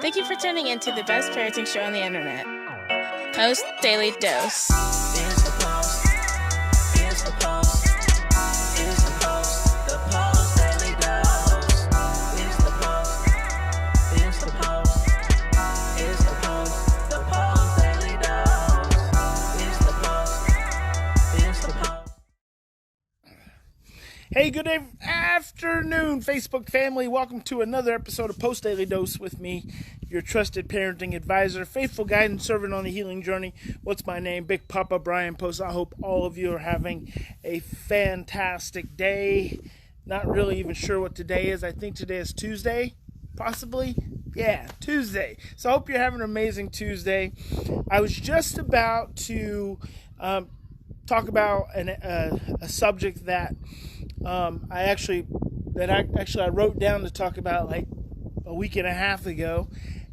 Thank you for tuning in to the best parenting show on the internet, Post Daily Dose. It's the Post. It's the Post. It's the Post. The Post Daily Dose. It's the Post. It's the Post. It's the Post. The Post Daily Dose. It's the Post. It's the Post. Hey, good afternoon, Facebook family. Welcome to another episode of Post Daily Dose with me, your trusted parenting advisor, faithful guide and servant on the healing journey. What's my name? Big Papa Brian+Post. I hope all of you are having a fantastic day. Not really even sure what today is. I think today is Tuesday, possibly. Yeah, Tuesday. So I hope you're having an amazing Tuesday. I was just about to talk about a subject that I actually wrote down to talk about like a week and a half ago,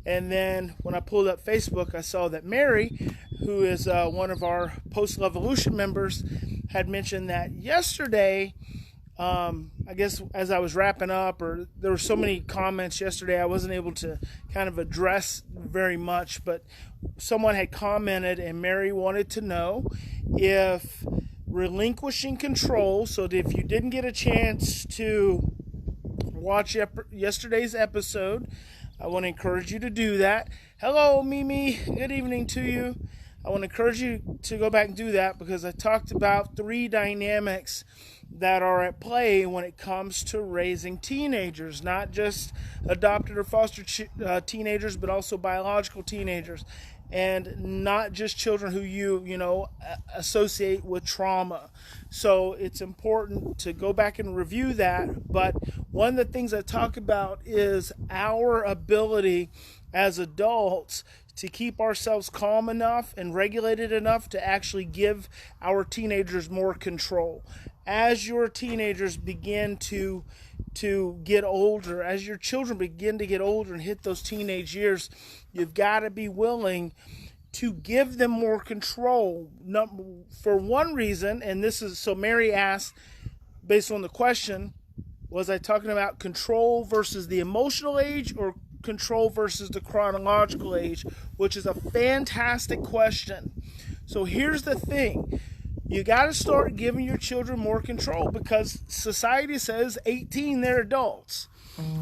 and then when I pulled up Facebook, I saw that Mary, who is one of our Post+Evolution members, had mentioned that yesterday. I guess as I was wrapping up, or there were so many comments yesterday, I wasn't able to kind of address very much, but someone had commented, and Mary wanted to know if relinquishing control, so that if you didn't get a chance to watch yesterday's episode, I want to encourage you to do that. Hello, Mimi. Good evening to you. I want to encourage you to go back and do that, because I talked about 3 dynamics that are at play when it comes to raising teenagers, not just adopted or foster teenagers, but also biological teenagers, and not just children who you associate with trauma. So it's important to go back and review that. But one of the things I talk about is our ability as adults to keep ourselves calm enough and regulated enough to actually give our teenagers more control. As your teenagers begin to get older, as your children begin to get older and hit those teenage years, you've got to be willing to give them more control. For one reason, and this is, so Mary asked, based on the question, was I talking about control versus the emotional age or control versus the chronological age, which is a fantastic question. So here's the thing. You got to start giving your children more control, because society says 18, they're adults.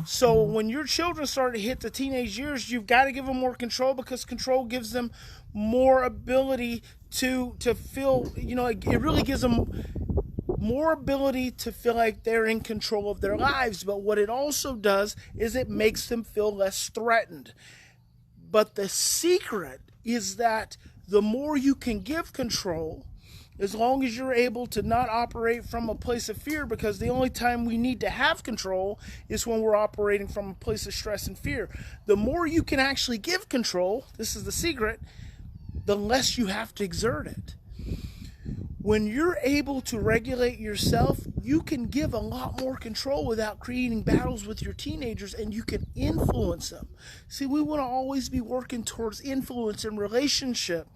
So when your children start to hit the teenage years, you've got to give them more control, because control gives them more ability to feel, it really gives them more ability to feel like they're in control of their lives. But what it also does is it makes them feel less threatened. But the secret is that the more you can give control, as long as you're able to not operate from a place of fear, because the only time we need to have control is when we're operating from a place of stress and fear. The more you can actually give control, this is the secret, the less you have to exert it. When you're able to regulate yourself, you can give a lot more control without creating battles with your teenagers, and you can influence them. See, we want to always be working towards influence in relationship.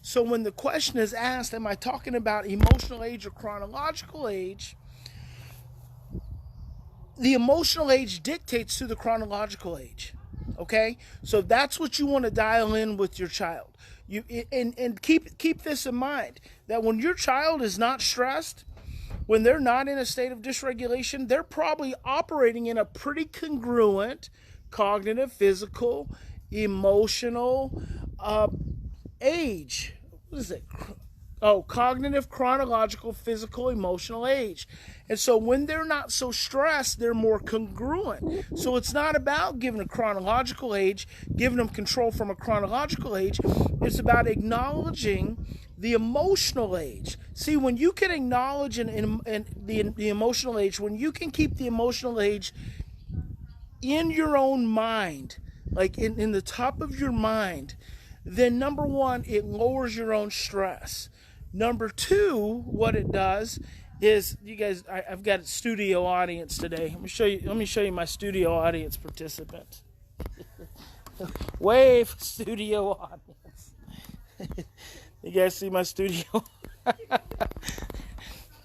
So when the question is asked, am I talking about emotional age or chronological age? The emotional age dictates to the chronological age. Okay? So that's what you want to dial in with your child. And keep this in mind, that when your child is not stressed, when they're not in a state of dysregulation, they're probably operating in a pretty congruent cognitive, physical, emotional age. What is it? Cognitive, chronological, physical, emotional age. And so when they're not so stressed, they're more congruent. So it's not about giving a chronological age, giving them control from a chronological age. It's about acknowledging the emotional age. See, when you can acknowledge the emotional age, when you can keep the emotional age in your own mind, like in the top of your mind, then number one, it lowers your own stress. Number two, what it does is, you guys, I've got a studio audience today. Let me show you my studio audience participant. Wave, studio audience. You guys see my studio?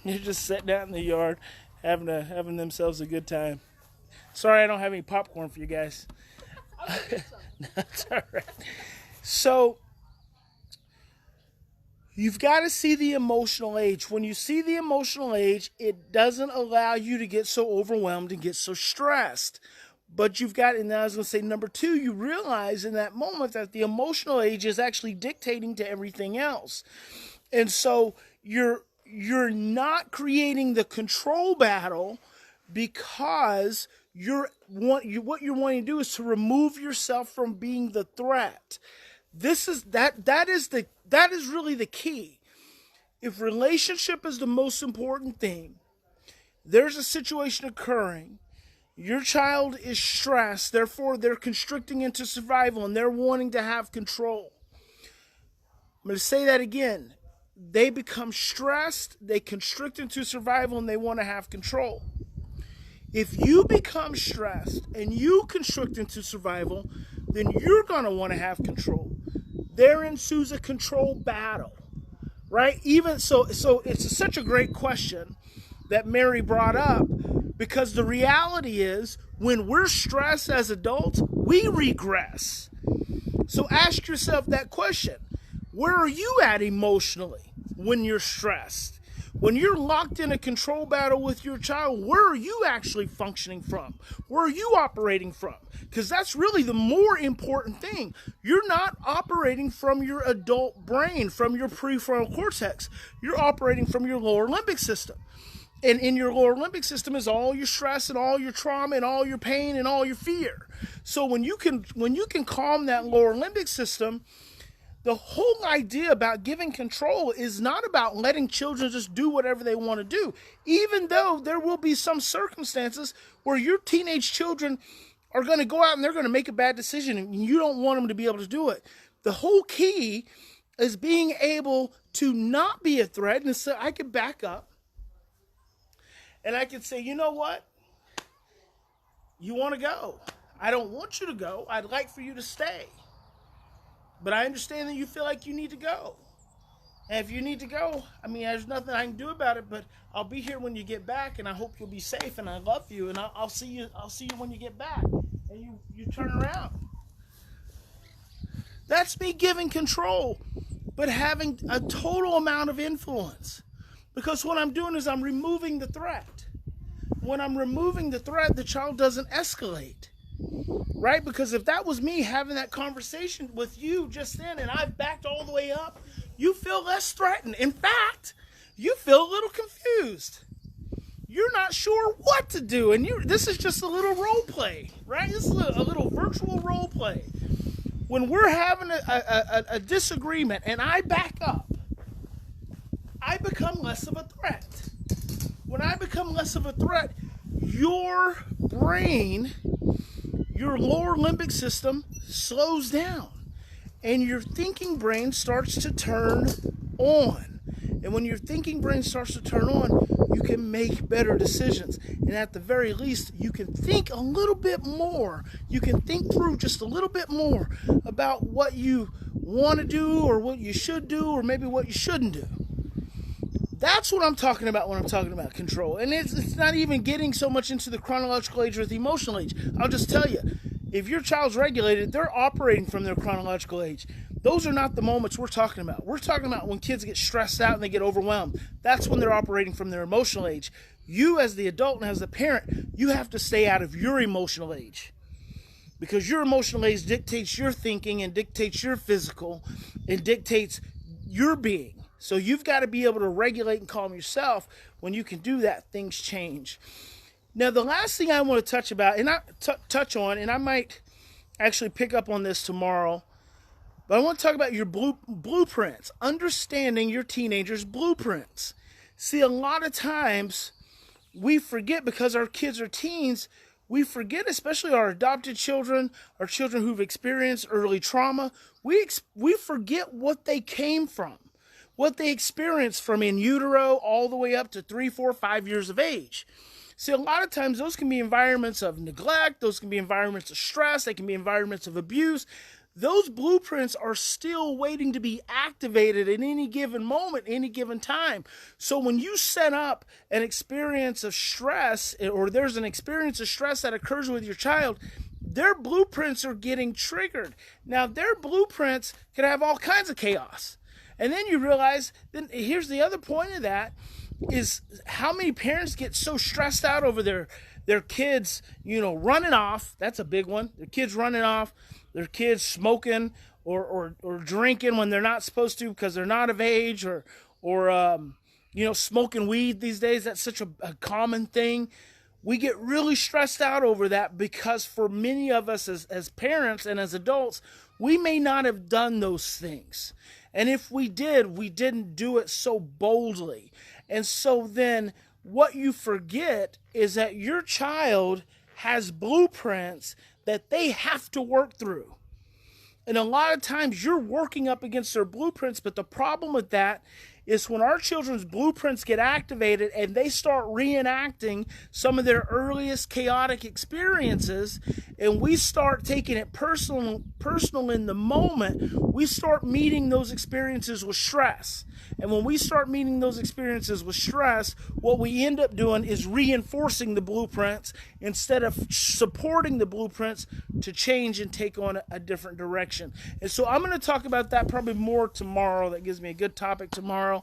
They're just sitting out in the yard, having themselves a good time. Sorry, I don't have any popcorn for you guys. That's all right. So you've got to see the emotional age. When you see the emotional age, it doesn't allow you to get so overwhelmed and get so stressed. But you've got, and I was going to say, number two, you realize in that moment that the emotional age is actually dictating to everything else. And so you're not creating the control battle because what you're wanting to do is to remove yourself from being the threat. That is really the key. If relationship is the most important thing, there's a situation occurring, your child is stressed, therefore they're constricting into survival and they're wanting to have control. I'm going to say that again. They become stressed, they constrict into survival, and they want to have control. If you become stressed and you constrict into survival, then you're going to want to have control. There ensues a control battle, right? Even so it's such a great question that Mary brought up, because the reality is when we're stressed as adults, we regress. So ask yourself that question. Where are you at emotionally when you're stressed? When you're locked in a control battle with your child, where are you actually functioning from? Where are you operating from? Because that's really the more important thing. You're not operating from your adult brain, from your prefrontal cortex. You're operating from your lower limbic system. And in your lower limbic system is all your stress and all your trauma and all your pain and all your fear. So when you can calm that lower limbic system, the whole idea about giving control is not about letting children just do whatever they want to do, even though there will be some circumstances where your teenage children are going to go out and they're going to make a bad decision and you don't want them to be able to do it. The whole key is being able to not be a threat. And so I could back up and I could say, you know what? You want to go. I don't want you to go. I'd like for you to stay. But I understand that you feel like you need to go. And if you need to go, I mean, there's nothing I can do about it, but I'll be here when you get back, and I hope you'll be safe, and I love you, and I'll see you when you get back. And you turn around. That's me giving control, but having a total amount of influence. Because what I'm doing is I'm removing the threat. When I'm removing the threat, the child doesn't escalate. Right? Because if that was me having that conversation with you just then and I've backed all the way up, you feel less threatened. In fact, you feel a little confused. You're not sure what to do. And this is just a little role play, right? This is a little virtual role play. When we're having a disagreement and I back up, I become less of a threat. When I become less of a threat, your brain, your lower limbic system slows down and your thinking brain starts to turn on. And when your thinking brain starts to turn on, you can make better decisions. And at the very least, you can think a little bit more. You can think through just a little bit more about what you want to do or what you should do or maybe what you shouldn't do. That's what I'm talking about when I'm talking about control. And it's not even getting so much into the chronological age or the emotional age. I'll just tell you, if your child's regulated, they're operating from their chronological age. Those are not the moments we're talking about. We're talking about when kids get stressed out and they get overwhelmed. That's when they're operating from their emotional age. You as the adult and as the parent, you have to stay out of your emotional age. Because your emotional age dictates your thinking and dictates your physical and dictates your being. So you've got to be able to regulate and calm yourself. When you can do that, things change. Now, the last thing I want to touch on, and I might actually pick up on this tomorrow, but I want to talk about your blueprints, understanding your teenagers' blueprints. See, a lot of times we forget because our kids are teens, we forget, especially our adopted children, our children who've experienced early trauma, we forget what they came from. What they experienced from in utero all the way up to 3, 4, 5 years of age. See, a lot of times those can be environments of neglect, those can be environments of stress, they can be environments of abuse. Those blueprints are still waiting to be activated at any given moment, any given time. So when you set up an experience of stress, or there's an experience of stress that occurs with your child, their blueprints are getting triggered. Now, their blueprints could have all kinds of chaos. And then you realize, then here's the other point of that, is how many parents get so stressed out over their kids, running off. That's a big one. Their kids running off, their kids smoking or drinking when they're not supposed to because they're not of age, or smoking weed these days. That's such a common thing. We get really stressed out over that because for many of us as parents and as adults, we may not have done those things. And if we did, we didn't do it so boldly. And so then what you forget is that your child has blueprints that they have to work through. And a lot of times you're working up against their blueprints, but the problem with that is when our children's blueprints get activated and they start reenacting some of their earliest chaotic experiences, and we start taking it personal in the moment, we start meeting those experiences with stress. And when we start meeting those experiences with stress, what we end up doing is reinforcing the blueprints instead of supporting the blueprints to change and take on a different direction. And so I'm going to talk about that probably more tomorrow. That gives me a good topic tomorrow.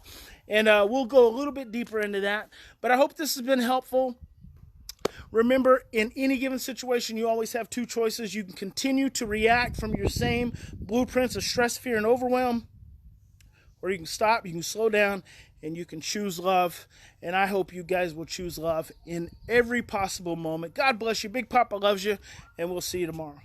And we'll go a little bit deeper into that. But I hope this has been helpful. Remember, in any given situation, you always have two choices. You can continue to react from your same blueprints of stress, fear, and overwhelm, or you can stop, you can slow down, and you can choose love. And I hope you guys will choose love in every possible moment. God bless you. Big Papa loves you, and we'll see you tomorrow.